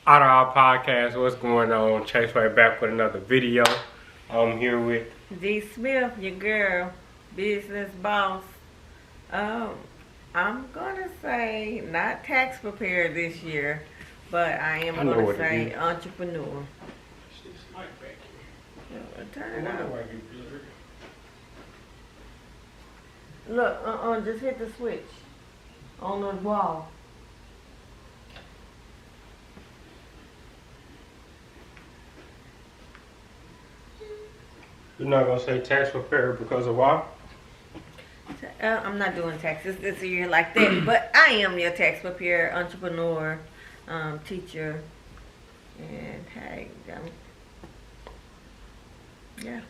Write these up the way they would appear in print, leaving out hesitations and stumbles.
Out of our podcast, what's going on? Chase right back with another video. I'm here with D. Smith, your girl, business boss. I'm gonna say not tax prepared this year, but I am gonna say entrepreneur. Turn it on. Look, just hit the switch on the wall. You're not gonna say tax prepared because of why? I'm not doing taxes this year like that, but I am your tax preparer, entrepreneur, teacher, and hey, yeah.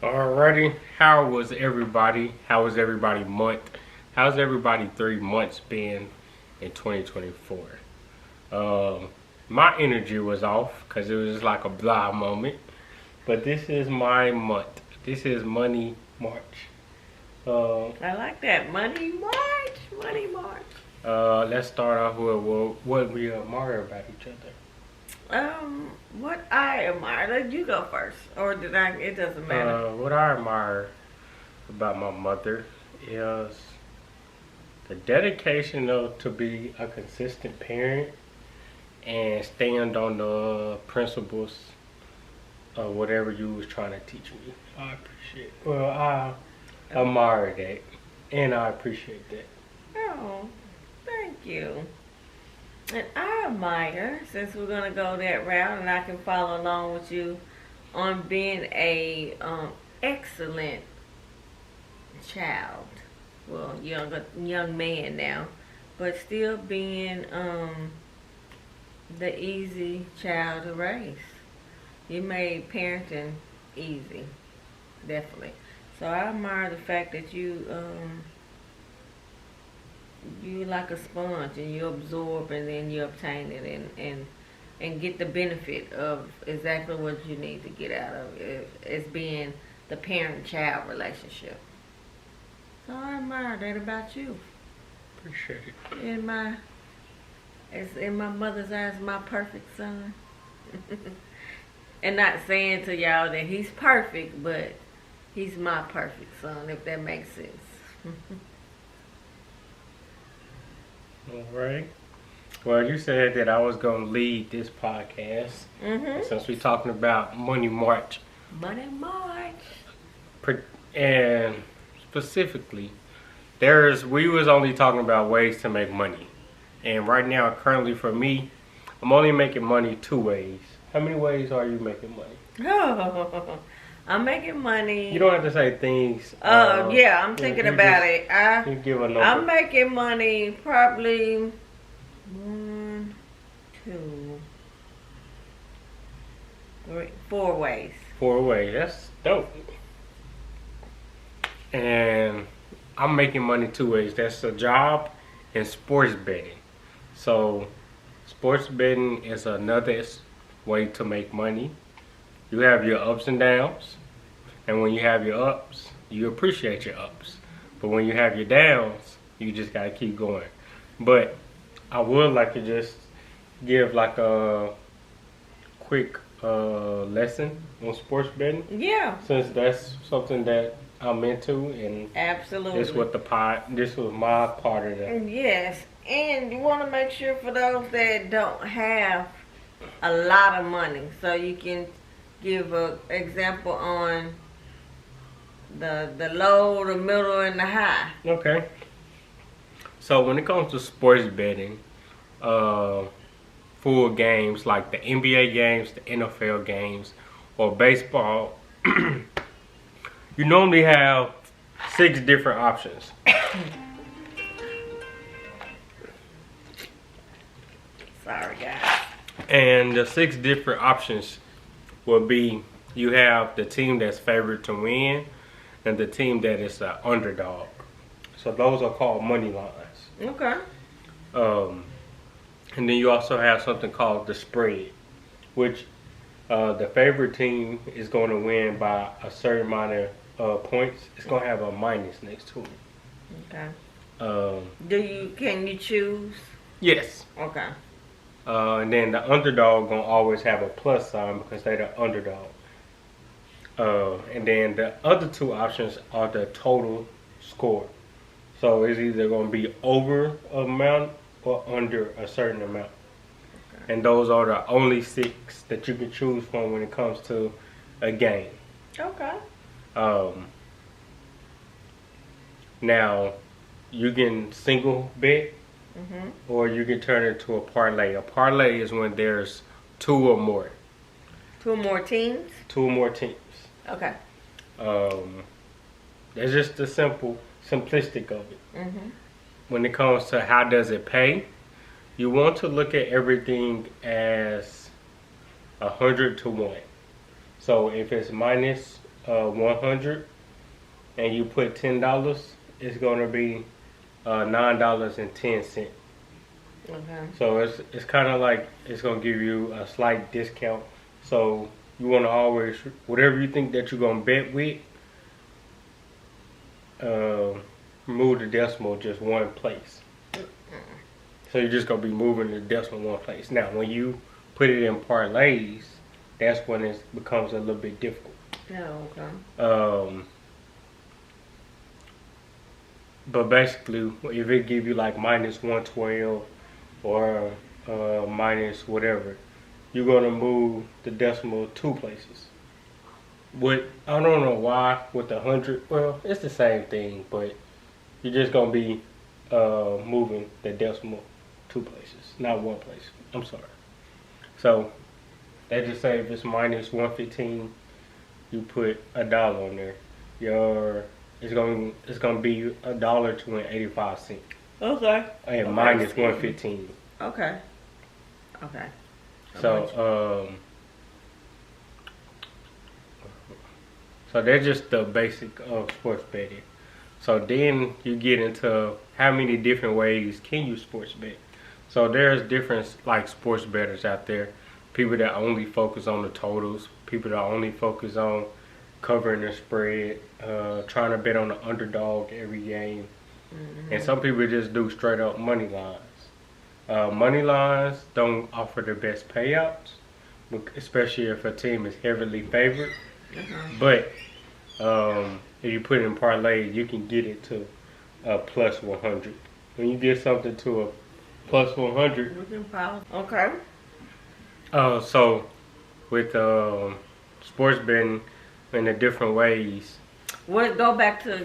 Alrighty, how was everybody? How was everybody month? How's everybody 3 months been in 2024? My energy was off because it was just like a blah moment. But this is my month. This is Money March. I like that. Money March. Money March. Let's start off with what we admire about each other. What I admire. Let you go first. Or did I? It doesn't matter. What I admire about my mother is the dedication to be a consistent parent and stand on the principles of whatever you was trying to teach me. I appreciate it. Well, I admire that, and I appreciate that. Oh, thank you. And I admire, since we're gonna go that route, and I can follow along with you on being a excellent child. Well, young man now, but still being the easy child to raise. You made parenting easy, definitely. So I admire the fact that you like a sponge and you absorb and then you obtain it and get the benefit of exactly what you need to get out of it as being the parent-child relationship. So I admire that about you. Appreciate it. In my mother's eyes, my perfect son. And not saying to y'all that he's perfect, but he's my perfect son, if that makes sense. All right. Well, you said that I was going to lead this podcast. Since we're talking about Money March. Money March. And specifically, we was only talking about ways to make money. And right now, currently for me, I'm only making money 2 ways. How many ways are you making money? Oh, I'm making money. You don't have to say things. Yeah, I'm thinking about it. You give a number. I'm making money probably 1, 2, 3, 4 ways. 4 ways. That's dope. And I'm making money 2 ways. That's a job and sports betting. So, sports betting is another way to make money. You have your ups and downs, and when you have your ups, you appreciate your ups. But when you have your downs, you just gotta keep going. But I would like to just give like a quick lesson on sports betting. Yeah. Since that's something that I'm into, and absolutely, this was my part of that. Yes, and you want to make sure for those that don't have a lot of money, so you can give an example on the low, the middle, and the high. Okay. So when it comes to sports betting, full games like the NBA games, the NFL games, or baseball, you normally have 6 different options. Sorry, guys. And the 6 different options will be, you have the team that's favored to win and the team that is the underdog. So those are called money lines. Okay. And then you also have something called the spread, which the favorite team is going to win by a certain amount of points. It's going to have a minus next to it. Okay. Can you choose? Yes. Okay. And then the underdog gonna always have a plus sign because they're the underdog. And then the other two options are the total score. So it's either gonna be over amount or under a certain amount. And those are the only 6 that you can choose from when it comes to a game. Okay. Now, you can single bet Mhm. or you can turn it to a parlay. A parlay is when there's 2 or more. 2 more teams. 2 or more teams. Okay. That's just the simplistic of it. Mhm. When it comes to how does it pay, you want to look at everything as 100 to 1. So if it's minus 100 and you put $10, it's going to be $9.10. Okay. So it's kind of like it's going to give you a slight discount. So you want to always, whatever you think that you're going to bet with, move the decimal just one place. So you're just going to be moving the decimal one place. Now, when you put it in parlays, that's when it becomes a little bit difficult. Yeah. Okay. But basically, if it give you like minus 112 or minus whatever, you're gonna move the decimal 2 places. I don't know why with the 100. Well, it's the same thing, but you're just gonna be moving the decimal 2 places, not 1 place. I'm sorry. So they just say if it's minus 115, you put $1 on there. It's gonna be $1.85. Okay. And minus 115. Okay. Okay. So so that's just the basic of sports betting. So then you get into how many different ways can you sports bet. So there's different like sports bettors out there. People that only focus on the totals. People that only focus on covering the spread. Trying to bet on the underdog every game. Mm-hmm. And some people just do straight up money lines. Money lines don't offer the best payouts, especially if a team is heavily favored. Mm-hmm. But if you put it in parlay, you can get it to plus 100. When you get something to a plus 100. Okay. So with sports betting in the different ways. Go back to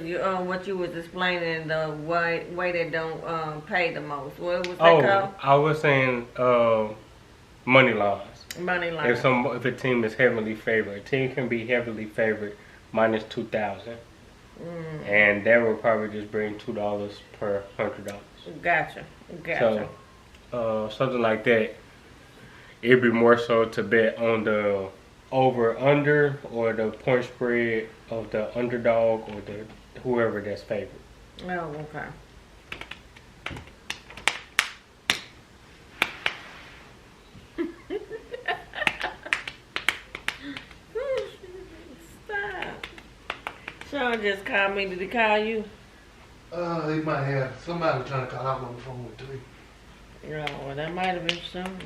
what you was explaining, the way they don't pay the most. What was that called? I was saying money lines. Money lines. If a team is heavily favored, a team can be heavily favored minus 2,000, and that will probably just bring $2 per $100. Gotcha. So something like that. It'd be more so to bet on the over under or the point spread of the underdog or the whoever that's favored. Oh, okay. Stop. Sean just called me. Did he call you? He might have somebody trying to call out on the phone with me. Yeah, well, that might have been Sean.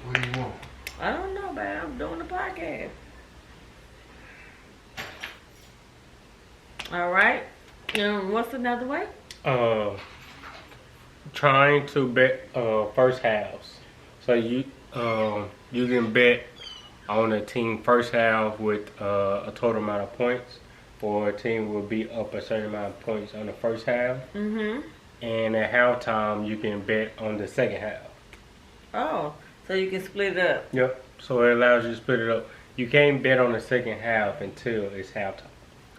What do you want? I don't know, babe. I'm doing the podcast. All right. What's another way? Trying to bet first halves. So you can bet on a team first half with a total amount of points, or a team will be up a certain amount of points on the first half. Mm-hmm. And at halftime, you can bet on the second half. Oh, so you can split it up. Yep. So it allows you to split it up. You can't bet on the second half until it's halftime.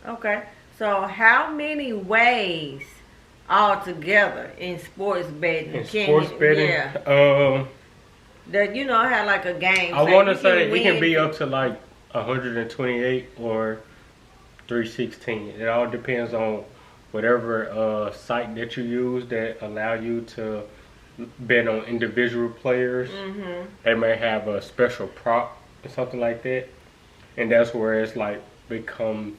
Okay. So how many ways altogether in sports betting? Yeah. That how like a game. I want to say it can be up to like 128 or 316. It all depends on whatever site that you use that allow you to bet on individual players. Mm-hmm. They may have a special prop or something like that, and that's where it's like become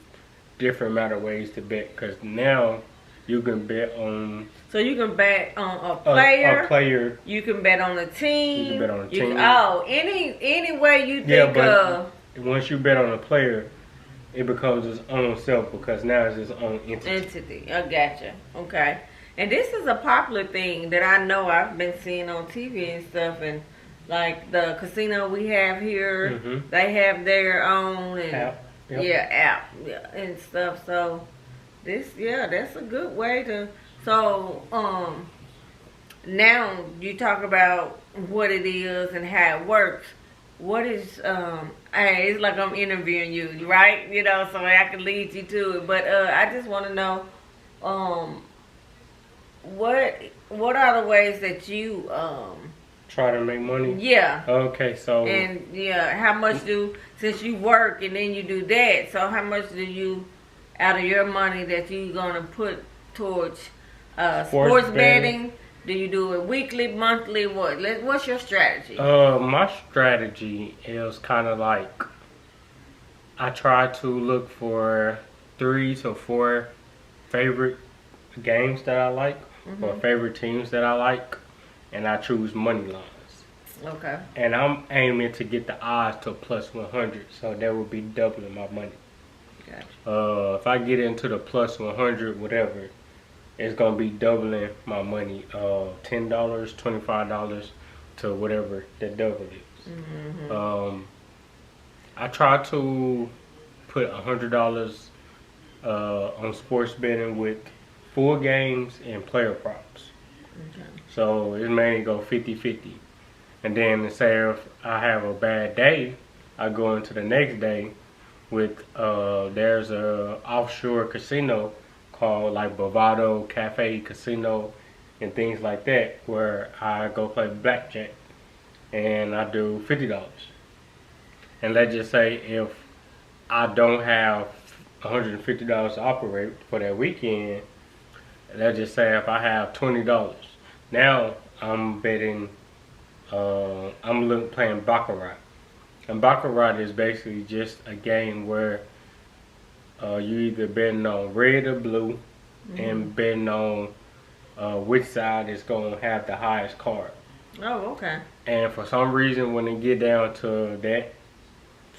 different amount of ways to bet. Because now You can bet on So you can bet on a a player. player. You can bet on a team. You can bet on a You team. any way you Yeah, think but of. once you bet on a player, it becomes its own self because now it's its own entity. I gotcha. Okay. And this is a popular thing that I know I've been seeing on TV and stuff, and like the casino we have here, Mhm. they have their own and App. Yep. yeah, app and stuff. So that's a good way to. So now you talk about what it is and how it works. What is hey, it's like I'm interviewing you, right? You know, so I can lead you to it. But I just want to know what are the ways that you Try to make money. yeah. Okay, so And yeah, how much since you work and then you do that, so how much do you out of your money that you gonna put towards sports betting? Do you do it weekly, monthly? What's your strategy? my strategy is kind of like I try to look for 3 to 4 favorite games that I like or favorite teams that I like, and I choose money lines. Okay. And I'm aiming to get the odds to plus 100, so that would be doubling my money. Gotcha. If I get into the plus 100, whatever, it's gonna be doubling my money. $10, $25 to whatever the double is. I try to put $100 on sports betting with full games and player props. Okay. So it mainly go 50-50. And then say if I have a bad day, I go into the next day with there's a offshore casino called like Bovado Cafe Casino and things like that where I go play blackjack and I do $50. And let's just say if I don't have $150 to operate for that weekend, let's just say if I have $20, now I'm betting, playing Baccarat. And Baccarat is basically just a game where you either betting on red or blue and betting on which side is going to have the highest card. Oh, okay. And for some reason, when it get down to that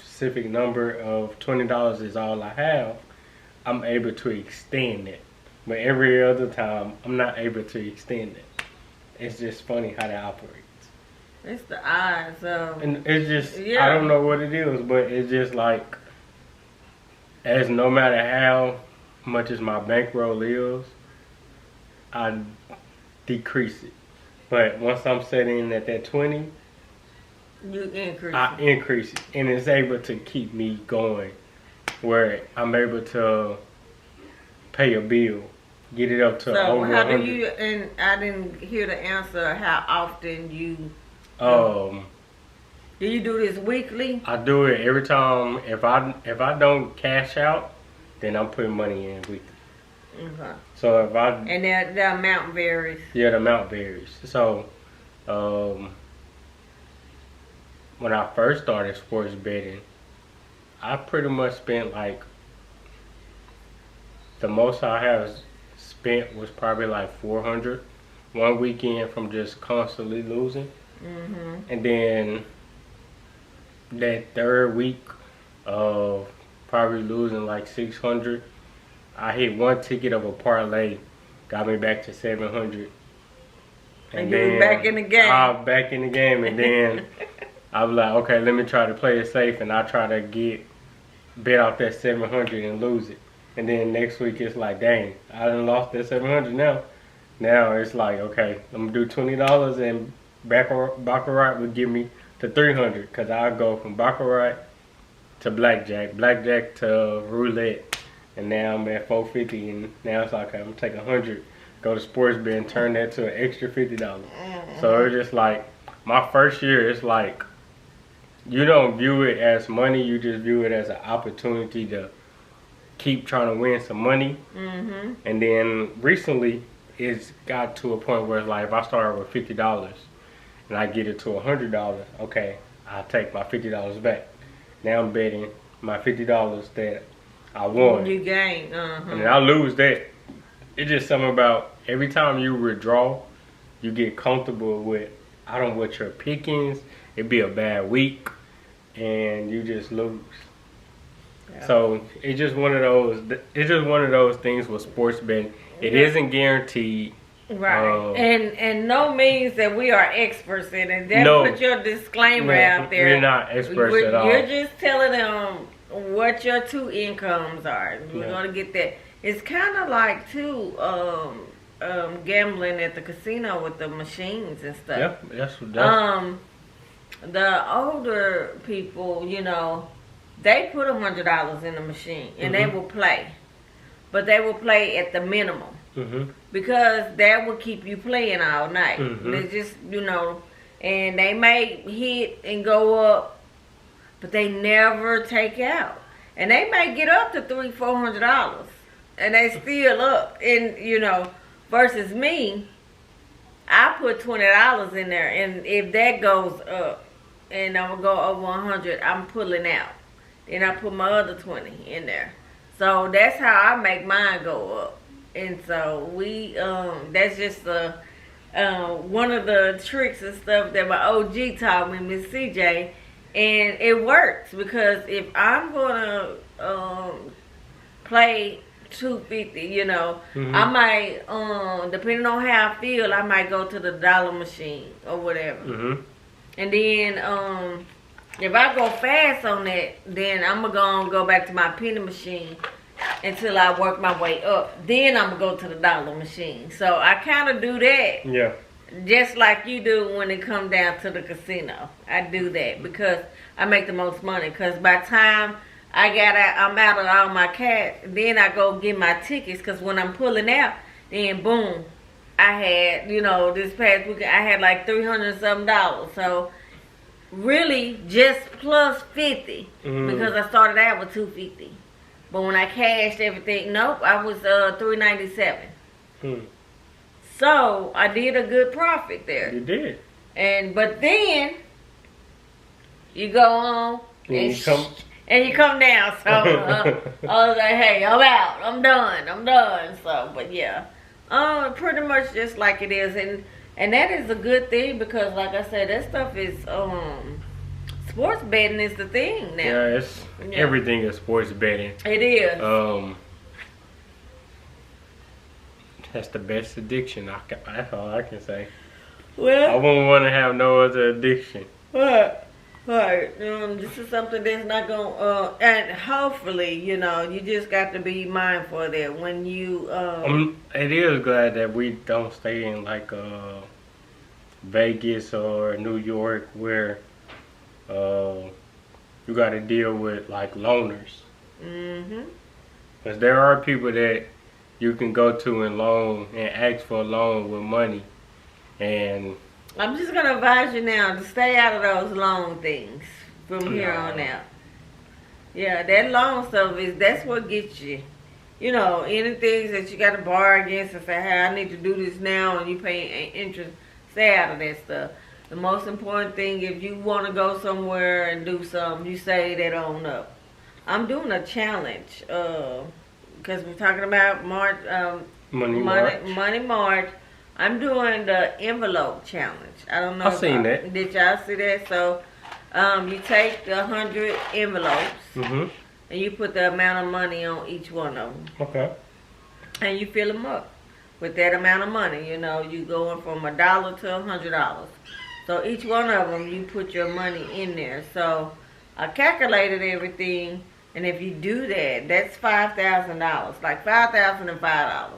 specific number of $20 is all I have, I'm able to extend it. But every other time, I'm not able to extend it. It's just funny how that operates. It's the odds of. And it's just, Yeah. I don't know what it is, but it's just like, as no matter how much as my bankroll is, I decrease it. But once I'm setting at that 20, You increase. I increase it. And it's able to keep me going where I'm able to pay a bill, get it up to So over how do 100. you? And I didn't hear the answer. How often you? Do you do this weekly? I do it every time. If I don't cash out, then I'm putting money in weekly. Okay. So if I And the amount varies. yeah, the amount varies. So when I first started sports betting, I pretty much spent like the most I have spent was probably like 400 one weekend from just constantly losing. And then that third week of probably losing like 600, I hit one ticket of a parlay, got me back to 700. And you was back in the game. I was back in the game, and then I was like, okay, let me try to play it safe, and I try to bet off that 700 and lose it. And then next week it's like, dang, I done lost that 700 now. Now it's like, okay, I'm gonna do $20 and Baccarat would give me to 300 because I go from Baccarat to blackjack, blackjack to roulette, and now I'm at 450, and now it's like, okay, I'm gonna take 100, go to sports bet and turn that to an extra $50. So it's just like my first year. It's like you don't view it as money; you just view it as an opportunity to keep trying to win some money. And then recently, it's got to a point where it's like if I start with $50 and I get it to $100, okay, I'll take my $50 back. Now I'm betting my $50 that I won, You gain. and then I lose that. it's just something about every time you withdraw, you get comfortable with I don't know what your pickings. It'd be a bad week, and you just lose. Yeah. So it's just one of those. It's just one of those things with sports betting. It isn't guaranteed. Right. And no means that we are experts in it. Just No. put your disclaimer out there. We're not experts at all. You're just telling them what your two incomes are. We're Yeah. gonna get that. It's kind of like too gambling at the casino with the machines and stuff. Yep, that's The older people, you know, they put $100 in the machine and they will play, but they will play at the minimum because that will keep you playing all night. They just, you know, and they may hit and go up, but they never take out, and they may get up to $300-400, and they still up, and you know, versus me. I put $20 in there, and if that goes up, and I'm gonna go over 100, I'm pulling out. Then I put my other 20 in there. So that's how I make mine go up. And so we, that's just one of the tricks and stuff that my OG taught me, Miss CJ, and it works because if I'm gonna play 250, you know, I might, depending on how I feel, I might go to the dollar machine or whatever. And then, if I go fast on that, then I'm gonna go back to my penny machine until I work my way up. Then I'm gonna go to the dollar machine. So I kind of do that. Yeah. Just like you do when it comes down to the casino. I do that because I make the most money. Because by the time I'm out of all my cash, then I go get my tickets. Because when I'm pulling out, then boom, I had, you know, this past weekend, I had like $300 something. So really just plus 50 because I started out with 250. But when I cashed everything, nope, I was $397. So I did a good profit there. You did. But then you go on and you come down. So I was like, hey, I'm out. I'm done. So, but yeah, pretty much just like it is, and that is a good thing because, like I said, that stuff is sports betting is the thing now. Yeah, everything is sports betting. It is. That's the best addiction. That's all I can say. I Well, wouldn't want to have no other addiction. right. This is something that's not gonna, and hopefully, you know, you just got to be mindful of that when you. It is glad that we don't stay in like Vegas or New York where you got to deal with like loners. Because there are people that you can go to and ask for a loan with money, and I'm just gonna advise you now to stay out of those loan things from here on out. Yeah, that loan stuff that's what gets you. You know, any things that you got to borrow against and say, hey, I need to do this now, and you pay interest. Stay out of that stuff. The most important thing, if you want to go somewhere and do something, you say that on up. I'm doing a challenge because we're talking about March, Money March. I'm doing the envelope challenge. I don't know. I've seen that. Did y'all see that? So, you take the 100 envelopes and you put the amount of money on each one of them. Okay. And you fill them up with that amount of money. You know, you going from $1 to $100. So each one of them, you put your money in there. So I calculated everything, and if you do that, that's $5,000, like $5,005.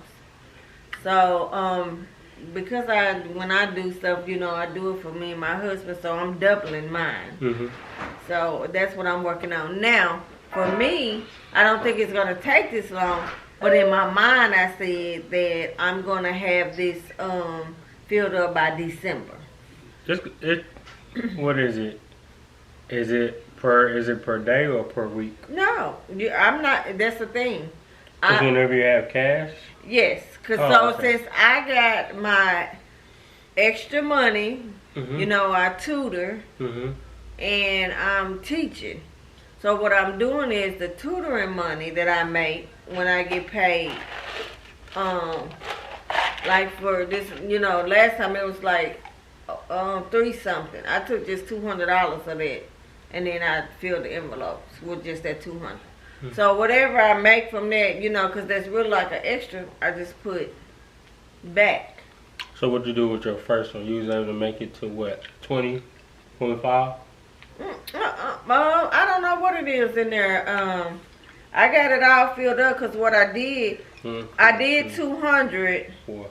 So because when I do stuff, you know, I do it for me and my husband, so I'm doubling mine. So that's what I'm working on now. For me, I don't think it's gonna take this long, but in my mind, I said that I'm gonna have this filled up by December. What is it? Is it per day or per week? No, I'm not. That's the thing. Because whenever you have cash. Yes, since I got my extra money, you know, I tutor and I'm teaching. So what I'm doing is the tutoring money that I make when I get paid like for this, last time it was like 3 something. I took just $200 of that, and then I filled the envelopes with just that 200. So whatever I make from that, because that's really like an extra, I just put back. So what you do with your first one? You was able to make it to what, 20, 25? I don't know what it is in there. I got it all filled up because what I did, I did 200. 4,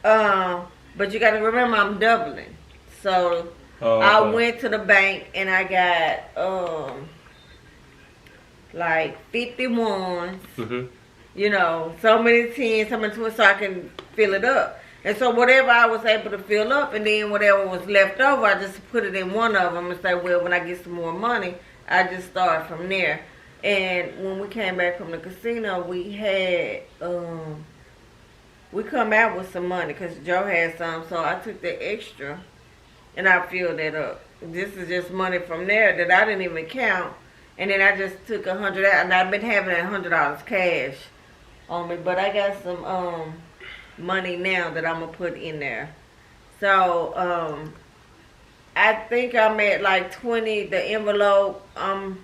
5. But you got to remember I'm doubling. So I went to the bank and I got like 51s. So many 10s, so many 20s, so I can fill it up. And so whatever I was able to fill up, and then whatever was left over, I just put it in one of them and say, well, when I get some more money, I just start from there. And when we came back from the casino, we had, we come out with some money because Joe had some, so I took the extra and I filled that up. This is just money from there that I didn't even count. And then I just took $100 out, and I've been having that $100 cash on me, but I got some money now that I'm gonna put in there. So I think I'm at like 20. The envelope, I'm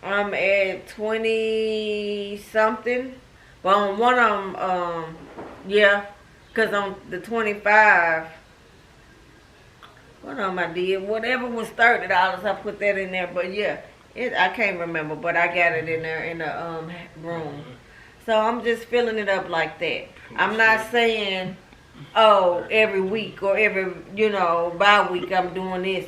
at 20 something. But on one of them, yeah, cause on the 25. What I did, whatever was $30, I put that in there. But yeah, I can't remember, but I got it in there in the room. So I'm just filling it up like that. I'm not saying, oh, every week or every, by week I'm doing this.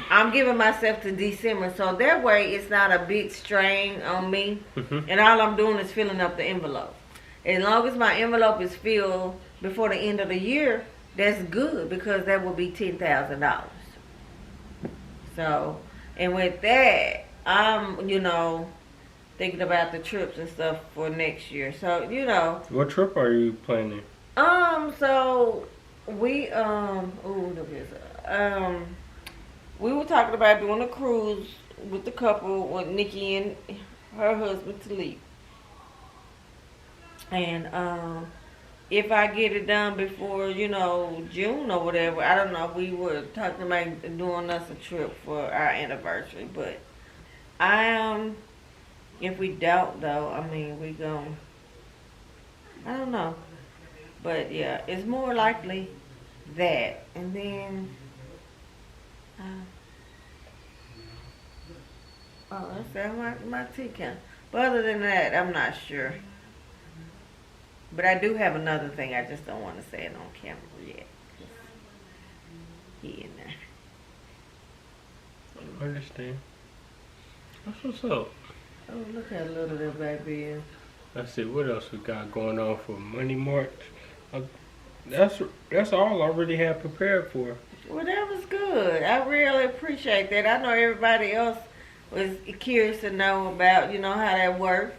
I'm giving myself to December, so that way it's not a big strain on me. And all I'm doing is filling up the envelope. As long as my envelope is filled before the end of the year, that's good, because that will be $10,000. So, and with that, I'm, thinking about the trips and stuff for next year. So, What trip are you planning? So we, we were talking about doing a cruise with the couple, with Nikki and her husband Talib. And, if I get it done before, June or whatever, I don't know. We were talking about doing us a trip for our anniversary, but if we don't though, we gon' I don't know. But yeah, it's more likely that. And then, that's my tea can. But other than that, I'm not sure. But I do have another thing. I just don't want to say it on camera yet. He in there. I understand. That's what's up. Oh, look how little that baby is. Let's see what else we got going on for Money March. That's all I really have prepared for. Well, that was good. I really appreciate that. I know everybody else was curious to know about, how that works.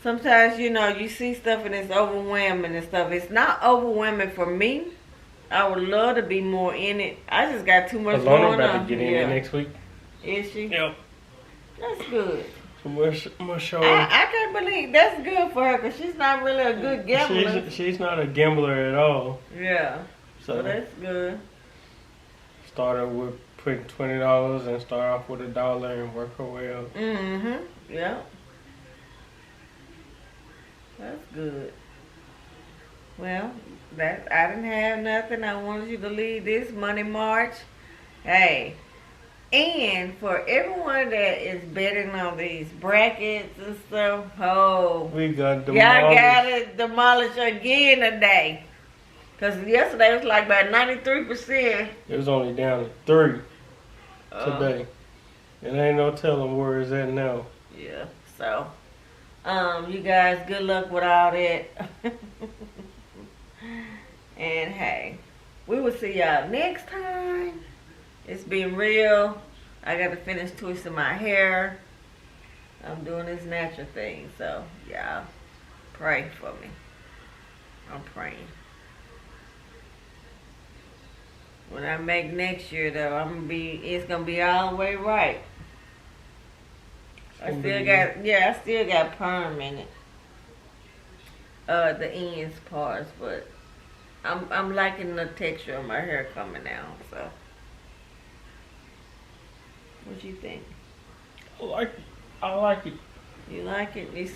Sometimes, you see stuff and it's overwhelming and stuff. It's not overwhelming for me. I would love to be more in it. I just got too much going on. Alona about to get in there next week. Is she? Yep. That's good. So we'll show I can't believe that's good for her, because she's not really a good gambler. She's not a gambler at all. Yeah. So that's good. Started with putting $20 and start off with $1 and work her way up. Yeah. That's good. Well, I didn't have nothing. I wanted you to leave this Money March. Hey. And for everyone that is betting on these brackets and stuff, we got demolished. Y'all got it demolished again today. Because yesterday was like about 93%. It was only down to 3 today. And ain't no telling where it's at now. Yeah, so, you guys, good luck with all that. And hey, we will see y'all next time. It's been real. I got to finish twisting my hair. I'm doing this natural thing, so y'all pray for me. I'm praying. When I make next year, though, it's gonna be all the way right. I still got perm in it. The ends parts, but I'm liking the texture of my hair coming out. So, what you think? I like it. You like it? You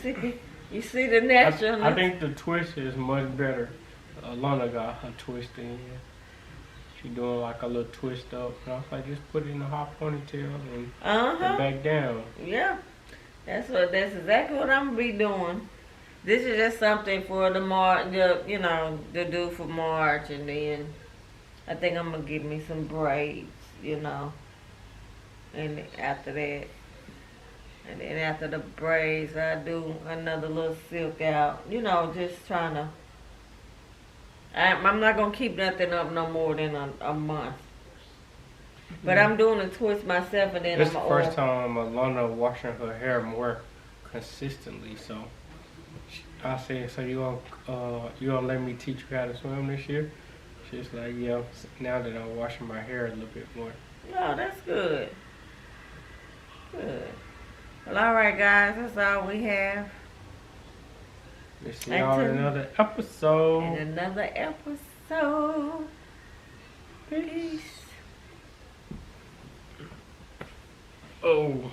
see the naturalness. I think the twist is much better. Lana got her twist in. She doing like a little twist up, and I was like, just put it in a hot ponytail and back down. Yeah, that's exactly what I'm gonna be doing. This is just something for the March, to do for March, and then I think I'm gonna give me some braids, and after that, and then after the braids, I do another little silk out, just trying to. I'm not gonna keep nothing up no more than a month. But I'm doing a twist myself, and then This is I'm the first time Alana washing her hair more consistently. So I said, "So you gonna let me teach you how to swim this year?" She's like, "Yeah." Now that I'm washing my hair a little bit more. Oh, that's good. Good. Well, all right, guys. That's all we have. We'll see y'all in another episode. In another episode. Peace. Oh.